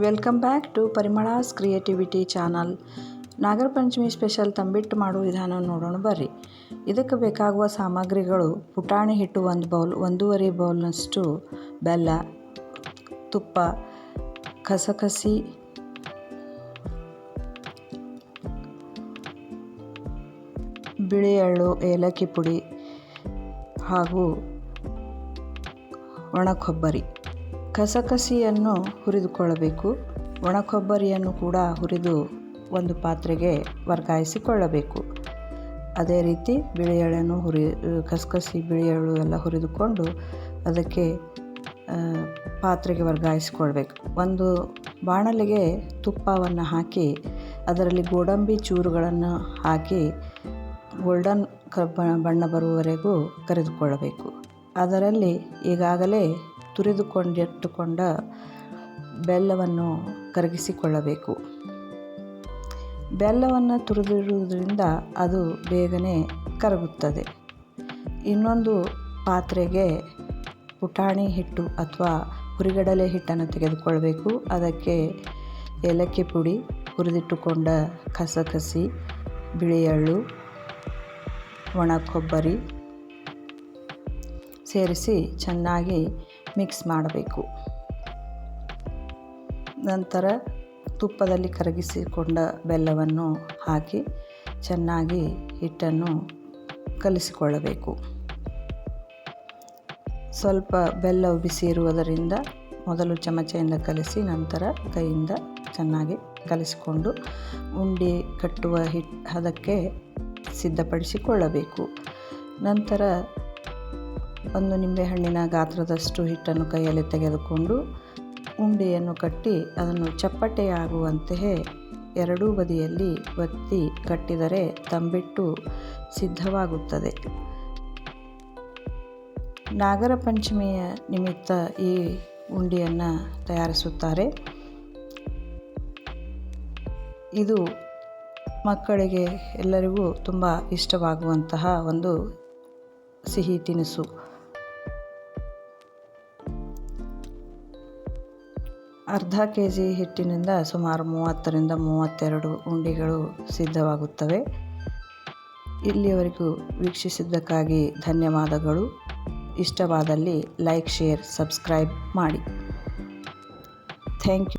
Welcome back to Parimala's creativity channel. Nagara Panchami special ತಂಬಿಟ್ಟು ಮಾಡುವ ವಿಧಾನ ನೋಡೋಣ ಬರ್ರಿ. ಇದಕ್ಕೆ ಬೇಕಾಗುವ ಸಾಮಗ್ರಿಗಳು: ಪುಟಾಣಿ ಹಿಟ್ಟು 1 ಬೌಲ್, 1.5 ಬೌಲ್ನಷ್ಟು ಬೆಲ್ಲ, ತುಪ್ಪ, ಕಸಕಸಿ, ಬಿಳಿ ಎಳ್ಳು, ಏಲಕ್ಕಿ ಪುಡಿ ಹಾಗೂ ಒಣ ಕೊಬ್ಬರಿ. ಕಸಕಸಿಯನ್ನು ಹುರಿದುಕೊಳ್ಳಬೇಕು. ಒಣ ಕೊಬ್ಬರಿಯನ್ನು ಕೂಡ ಹುರಿದು ಒಂದು ಪಾತ್ರೆಗೆ ವರ್ಗಾಯಿಸಿಕೊಳ್ಳಬೇಕು. ಅದೇ ರೀತಿ ಬಿಳಿ ಎಳ್ಳನ್ನು ಕಸಕಸಿ, ಬಿಳಿ ಎಳ್ಳು ಎಲ್ಲ ಹುರಿದುಕೊಂಡು ಅದಕ್ಕೆ ಪಾತ್ರೆಗೆ ವರ್ಗಾಯಿಸಿಕೊಳ್ಬೇಕು. ಒಂದು ಬಾಣಲೆಗೆ ತುಪ್ಪವನ್ನು ಹಾಕಿ ಅದರಲ್ಲಿ ಗೋಡಂಬಿ ಚೂರುಗಳನ್ನು ಹಾಕಿ ಗೋಲ್ಡನ್ ಬಣ್ಣ ಬರುವವರೆಗೂ ಕರಿದುಕೊಳ್ಳಬೇಕು. ಅದರಲ್ಲಿ ಈಗಾಗಲೇ ತುರಿದುಕೊಂಡಿಟ್ಟುಕೊಂಡ ಬೆಲ್ಲವನ್ನು ಕರಗಿಸಿಕೊಳ್ಳಬೇಕು. ಬೆಲ್ಲವನ್ನು ತುರಿದಿರುವುದರಿಂದ ಅದು ಬೇಗನೆ ಕರಗುತ್ತದೆ. ಇನ್ನೊಂದು ಪಾತ್ರೆಗೆ ಪುಟಾಣಿ ಹಿಟ್ಟು ಅಥವಾ ಹುರಿಗಡಲೆ ಹಿಟ್ಟನ್ನು ತೆಗೆದುಕೊಳ್ಬೇಕು. ಅದಕ್ಕೆ ಏಲಕ್ಕಿ ಪುಡಿ, ಹುರಿದಿಟ್ಟುಕೊಂಡ ಕಸಕಸಿ, ಬಿಳಿ ಎಳ್ಳು, ಒಣ ಕೊಬ್ಬರಿ ಸೇರಿಸಿ ಚೆನ್ನಾಗಿ ಮಿಕ್ಸ್ ಮಾಡಬೇಕು. ನಂತರ ತುಪ್ಪದಲ್ಲಿ ಕರಗಿಸಿಕೊಂಡ ಬೆಲ್ಲವನ್ನು ಹಾಕಿ ಚೆನ್ನಾಗಿ ಹಿಟ್ಟನ್ನು ಕಲಿಸಿಕೊಳ್ಳಬೇಕು. ಸ್ವಲ್ಪ ಬೆಲ್ಲವು ಬಿಸಿ ಇರುವುದರಿಂದ ಮೊದಲು ಚಮಚೆಯಿಂದ ಕಲಿಸಿ ನಂತರ ಕೈಯಿಂದ ಚೆನ್ನಾಗಿ ಕಲಿಸಿಕೊಂಡು ಉಂಡೆ ಕಟ್ಟುವ ಹದಕ್ಕೆ ಸಿದ್ಧಪಡಿಸಿಕೊಳ್ಳಬೇಕು. ನಂತರ ಒಂದು ನಿಂಬೆಹಣ್ಣಿನ ಗಾತ್ರದಷ್ಟು ಹಿಟ್ಟನ್ನು ಕೈಯಲ್ಲಿ ತೆಗೆದುಕೊಂಡು ಉಂಡೆಯನ್ನು ಕಟ್ಟಿ ಅದನ್ನು ಚಪ್ಪಟೆಯಾಗುವಂತೆಯೇ ಎರಡೂ ಬದಿಯಲ್ಲಿ ಒತ್ತಿ ಕಟ್ಟಿದರೆ ತಂಬಿಟ್ಟು ಸಿದ್ಧವಾಗುತ್ತದೆ. ನಾಗರ ಪಂಚಮಿಯ ನಿಮಿತ್ತ ಈ ಉಂಡೆಯನ್ನು ತಯಾರಿಸುತ್ತಾರೆ. ಇದು ಮಕ್ಕಳಿಗೆ ಎಲ್ಲರಿಗೂ ತುಂಬ ಇಷ್ಟವಾಗುವಂತಹ ಒಂದು ಸಿಹಿ ತಿನಿಸು. ಅರ್ಧ ಕೆಜಿ ಹಿಟ್ಟಿನಿಂದ ಸುಮಾರು 30ರಿಂದ 32 ಉಂಡೆಗಳು ಸಿದ್ಧವಾಗುತ್ತವೆ. ಇಲ್ಲಿಯವರೆಗೂ ವೀಕ್ಷಿಸಿದ್ದಕ್ಕಾಗಿ ಧನ್ಯವಾದಗಳು. ಇಷ್ಟವಾದಲ್ಲಿ ಲೈಕ್, ಶೇರ್, ಸಬ್ಸ್ಕ್ರೈಬ್ ಮಾಡಿ. Thank you.